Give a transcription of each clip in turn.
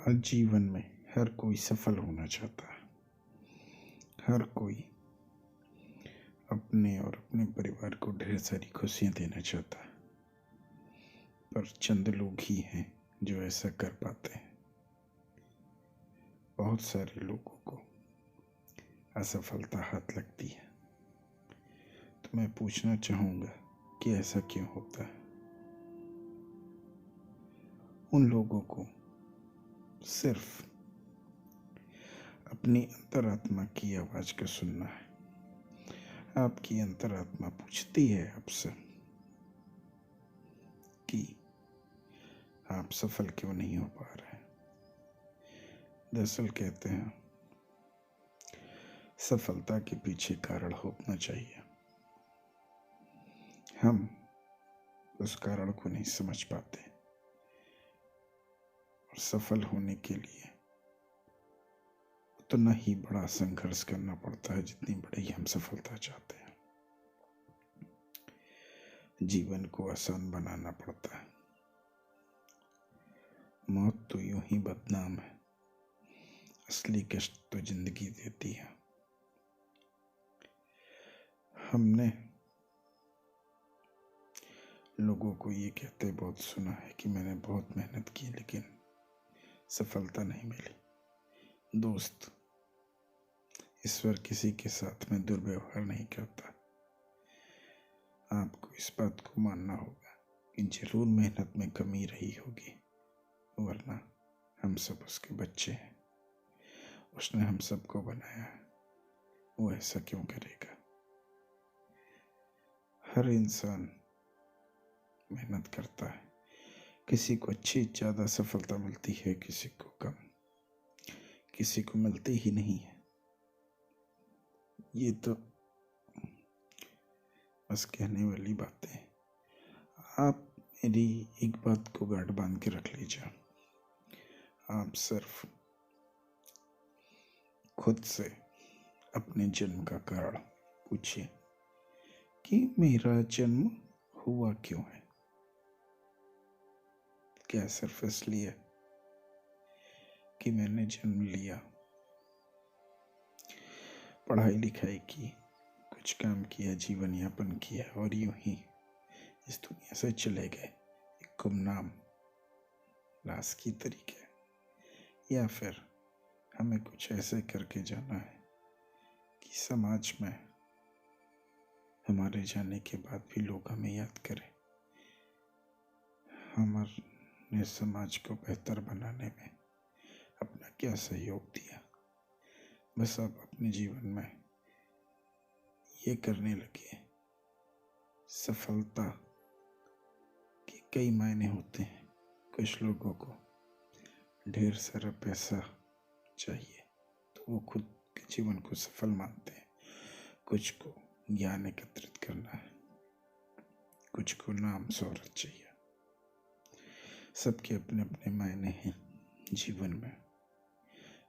आज जीवन में हर कोई सफल होना चाहता है। हर कोई अपने और अपने परिवार को ढेर सारी खुशियां देना चाहता है, पर चंद लोग ही हैं जो ऐसा कर पाते हैं। बहुत सारे लोगों को असफलता हाथ लगती है। तो मैं पूछना चाहूँगा कि ऐसा क्यों होता है। उन लोगों को सिर्फ अपनी अंतरात्मा की आवाज को सुनना है। आपकी अंतरात्मा पूछती है आपसे कि आप सफल क्यों नहीं हो पा रहे। दरअसल कहते हैं सफलता के पीछे कारण होना चाहिए। हम उस कारण को नहीं समझ पाते और सफल होने के लिए उतना ही बड़ा संघर्ष करना पड़ता है जितनी बड़ी हम सफलता चाहते हैं। जीवन को आसान बनाना पड़ता है। मौत तो यूं ही बदनाम है, असली कष्ट तो जिंदगी देती है। हमने लोगों को ये कहते बहुत सुना है कि मैंने बहुत मेहनत की लेकिन सफलता नहीं मिली। दोस्त, ईश्वर किसी के साथ में दुर्व्यवहार नहीं करता। आपको इस बात को मानना होगा कि जरूर मेहनत में कमी रही होगी, वरना हम सब उसके बच्चे हैं। उसने हम सबको बनाया है, वो ऐसा क्यों करेगा। हर इंसान मेहनत करता है। किसी को अच्छी ज़्यादा सफलता मिलती है, किसी को कम, किसी को मिलती ही नहीं है। ये तो बस कहने वाली बातें हैं। आप मेरी एक बात को गांठ बांध के रख लीजिए। आप सिर्फ खुद से अपने जन्म का कारण पूछिए कि मेरा जन्म हुआ क्यों है। क्या सिर्फ इसलिए कि मैंने जन्म लिया, पढ़ाई लिखाई की, कुछ काम किया, जीवन यापन किया और यूं ही इस दुनिया से चले गए एक गुमनाम लाश की तरीके, या फिर हमें कुछ ऐसे करके जाना है कि समाज में हमारे जाने के बाद भी लोग हमें याद करें। हमारे समाज को बेहतर बनाने में अपना क्या सहयोग दिया। बस आप अपने जीवन में ये करने लगे। सफलता के कई मायने होते हैं। कुछ लोगों को ढेर सारा पैसा चाहिए तो वो खुद के जीवन को सफल मानते हैं। कुछ को ज्ञान एकत्रित करना है, कुछ को नाम शोहरत चाहिए। सबके अपने अपने मायने हैं जीवन में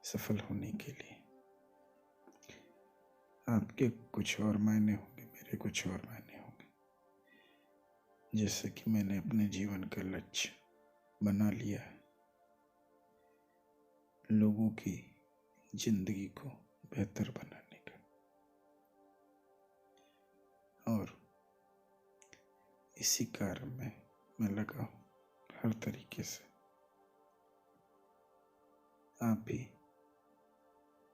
सफल होने के लिए। आपके कुछ और मायने होंगे, मेरे कुछ और मायने होंगे। जैसे कि मैंने अपने जीवन का लक्ष्य बना लिया है, लोगों की जिंदगी को बेहतर बनाने का, और इसी कार्य में मैं लगा हूं हर तरीके से। आप भी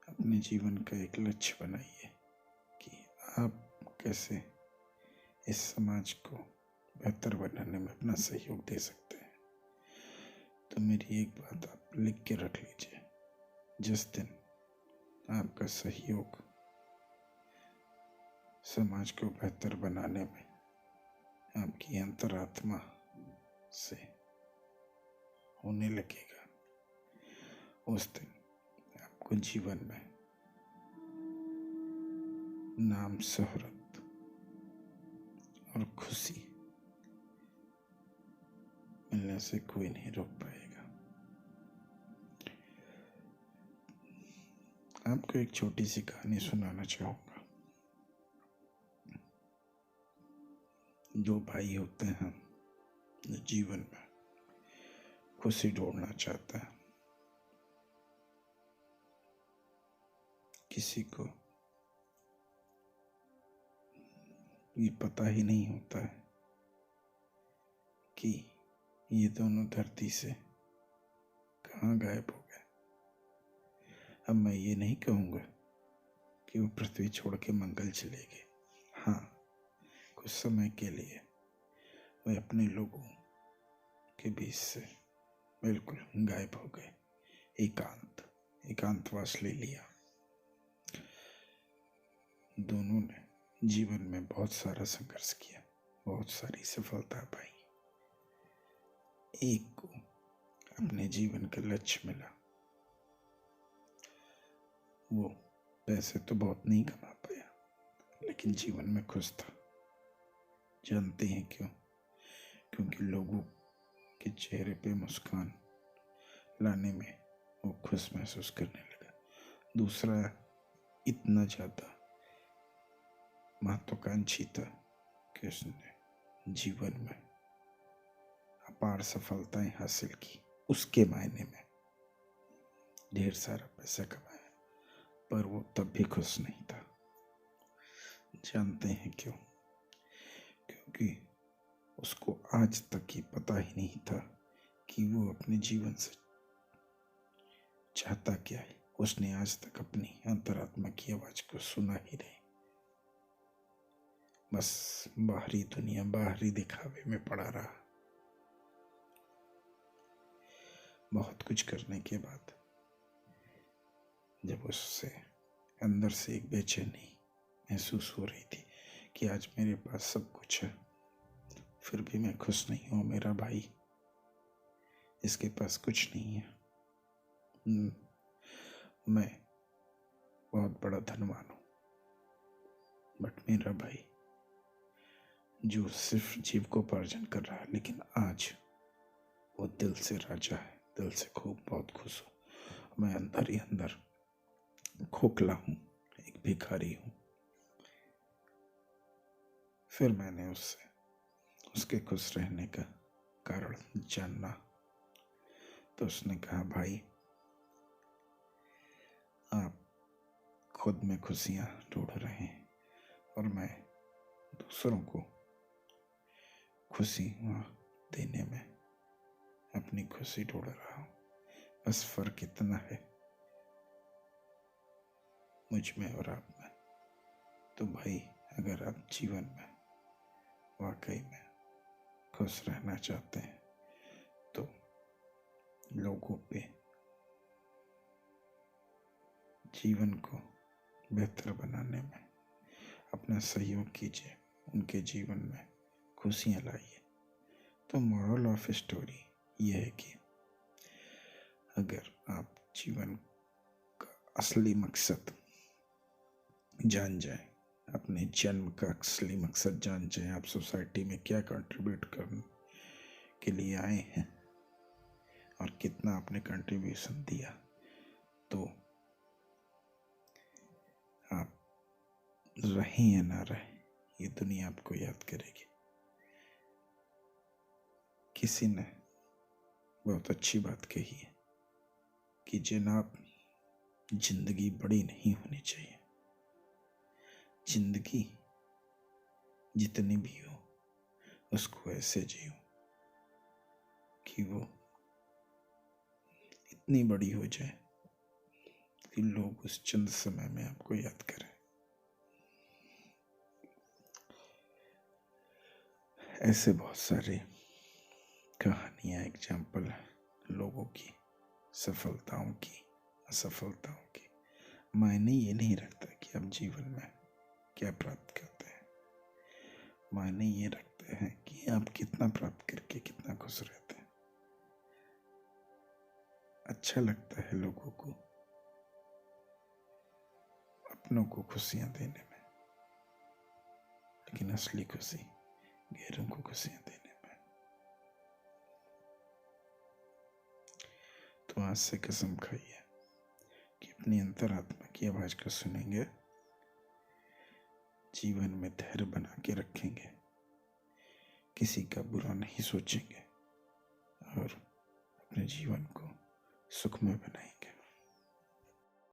अपने जीवन का एक लक्ष्य बनाइए कि आप कैसे इस समाज को बेहतर बनाने में अपना सहयोग दे सकते हैं। तो मेरी एक बात आप लिख के रख लीजिए। जिस दिन आपका सहयोग समाज को बेहतर बनाने में आपकी अंतरात्मा से होने लगेगा, उस दिन आपको जीवन में नाम, शोहरत और खुशी मिलने से कोई नहीं रोक पाएगा। आपको एक छोटी सी कहानी सुनाना चाहूंगा। दो भाई होते हैं जो जीवन में खुशी ढूंढना चाहते हैं। किसी को ये पता ही नहीं होता है कि ये दोनों धरती से कहाँ गायब हो गए। अब मैं ये नहीं कहूँगा कि वो पृथ्वी छोड़ के मंगल चले गए। हाँ, कुछ समय के लिए वे अपने लोगों के बीच से बिल्कुल गायब हो गए। एकांतवास ले लिया। दोनों ने जीवन में बहुत सारा संघर्ष किया, बहुत सारी सफलता पाई। एक को अपने जीवन का लक्ष्य मिला। वो पैसे तो बहुत नहीं कमा पाया, लेकिन जीवन में खुश था। जानते हैं क्यों? क्योंकि लोगों के चेहरे पे मुस्कान लाने में वो खुश महसूस करने लगा। दूसरा इतना ज्यादा महत्वाकांक्षी था कि उसने जीवन में अपार सफलताएं हासिल की। उसके मायने में ढेर सारा पैसा कमाया, पर वो तब भी खुश नहीं था। जानते हैं क्यों? क्योंकि उसको आज तक ये पता ही नहीं था कि वो अपने जीवन से चाहता क्या है। उसने आज तक अपनी अंतरात्मा की आवाज को सुना ही नहीं। बस बाहरी दुनिया, बाहरी दिखावे में पड़ा रहा। बहुत कुछ करने के बाद जब उससे अंदर से एक बेचैनी महसूस हो रही थी कि आज मेरे पास सब कुछ है, फिर भी मैं खुश नहीं हूँ। मेरा भाई, इसके पास कुछ नहीं है। मैं बहुत बड़ा धनवान हूँ, बट मेरा भाई जो सिर्फ जीविकोपार्जन कर रहा है, लेकिन आज वो दिल से राजा है, दिल से खूब बहुत खुश हूँ। मैं अंदर ही अंदर खोखला हूँ, एक भिखारी हूँ। फिर मैंने उसके खुश रहने का कारण जानना, तो उसने कहा, भाई आप खुद में खुशियाँ ढूंढ रहे हैं और मैं दूसरों को खुशी देने में अपनी खुशी ढूंढ रहा हूँ। बस फर्क इतना है मुझ में और आप में। तो भाई, अगर आप जीवन में वाकई में खुश रहना चाहते हैं तो लोगों पे जीवन को बेहतर बनाने में अपना सहयोग कीजिए, उनके जीवन में खुशियाँ लाइए। तो मोरल ऑफ स्टोरी ये है कि अगर आप जीवन का असली मकसद जान जाएं, अपने जन्म का असली मकसद जान जाएं, आप सोसाइटी में क्या कंट्रीब्यूट करने के लिए आए हैं और कितना आपने कंट्रीब्यूशन दिया, तो आप रहें या ना रहें, ये दुनिया आपको याद करेगी। किसी ने बहुत अच्छी बात कही है कि जनाब, जिंदगी बड़ी नहीं होनी चाहिए। जिंदगी जितनी भी हो उसको ऐसे जियो कि वो इतनी बड़ी हो जाए कि लोग उस चंद समय में आपको याद करें। ऐसे बहुत सारे कहानियां, एग्जाम्पल लोगों की सफलताओं की, असफलताओं की। मायने ये नहीं रखता कि आप जीवन में क्या प्राप्त करते हैं, मायने ये रखते हैं कि आप कितना प्राप्त करके कितना खुश रहते हैं। अच्छा लगता है लोगों को, अपनों को खुशियां देने में, लेकिन असली खुशी गैरों को खुशियां देने में। तो आज से कसम खाइए कि अपनी अंतरात्मा की आवाज को सुनेंगे, जीवन में धैर्य बना के रखेंगे, किसी का बुरा नहीं सोचेंगे और अपने जीवन को सुखमय बनाएंगे।